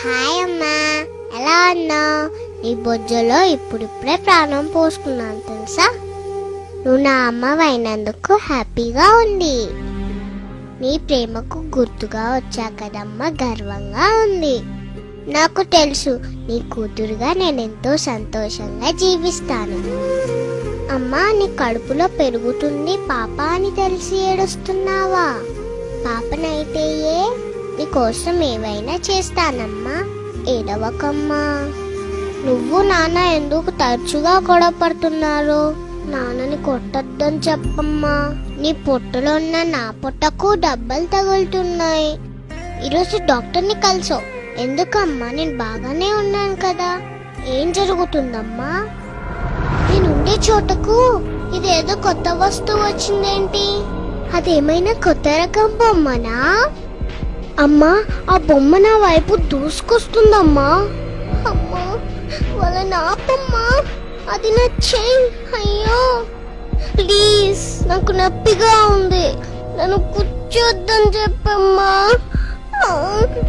Hi అమ్మా, ఎలా ఉన్నావు? నీ బొజ్జలో ఇప్పుడిప్పుడే ప్రాణం పోసుకున్నాను తెలుసా. నువ్వు నా అమ్మవైనందుకు హ్యాపీగా ఉంది. నీ ప్రేమకు గుర్తుగా వచ్చా కదమ్మా, గర్వంగా ఉంది. నాకు తెలుసు నీ కూతురుగా నేనెంతో సంతోషంగా జీవిస్తాను. అమ్మా, నీ కడుపులో పెరుగుతుంది పాప అని తెలిసి ఏడుస్తున్నావా? పాపనైతే నీకోసం ఏవైనా చేస్తానమ్మా, ఏడవకమ్మా. నువ్వు నాన్న ఎందుకు తరచుగా గొడవ పడుతున్నారు? నాన్నని కొట్టొద్దని చెప్పమ్మా. నీ పొట్టలో ఉన్న నా పొట్టకు డబ్బలు తగులుతున్నాయి. ఈరోజు డాక్టర్ని కలిసో. ఎందుకమ్మా? నేను బాగానే ఉన్నాను కదా. ఏం జరుగుతుందమ్మా? నేనుండే చోటకు ఇదేదో కొత్త వస్తువు వచ్చిందేంటి? అదేమైనా కొత్త రకం బొమ్మనా? అమ్మా, ఆ బొమ్మ నా వైపు దూసుకొస్తుందమ్మా. అమ్మా, వాళ్ళని ఆపమ్మా, అది నా చెయ్యి. అయ్యో ప్లీజ్, నాకు నొప్పిగా ఉంది. నన్ను కూర్చోద్దని చెప్పమ్మా.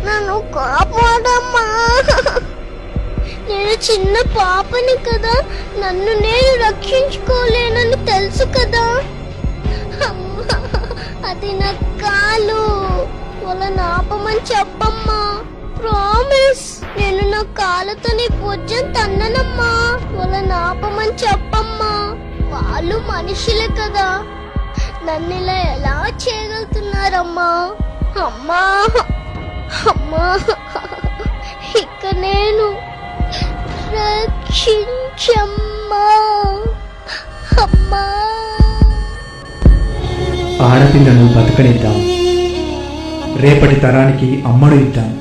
నన్ను కాపాడమ్మా. నేను చిన్న పాపని కదా, నన్ను నేను రక్షించుకోలేనని తెలుసు కదా. అమ్మా, అది నా కాలు. వాళ్ళని ఆపమని చెప్పమ్మా. ప్రామిస్, నేను నా కాళ్ళతో నీ పొజ్జను తన్ననమ్మా. వాళ్ళని ఆపమని చెప్పమ్మా. వాళ్ళు మనుషులే కదా, నన్ను ఇలా ఎలా చేయగలుగుతున్నారమ్మా? అమ్మా అమ్మా, ఇక నేను రక్షించమ్మా. అమ్మా, ఆడపిల్లను బతకనిద్దాం, రేపటి తరానికి అమ్మడు ఇద్దాం.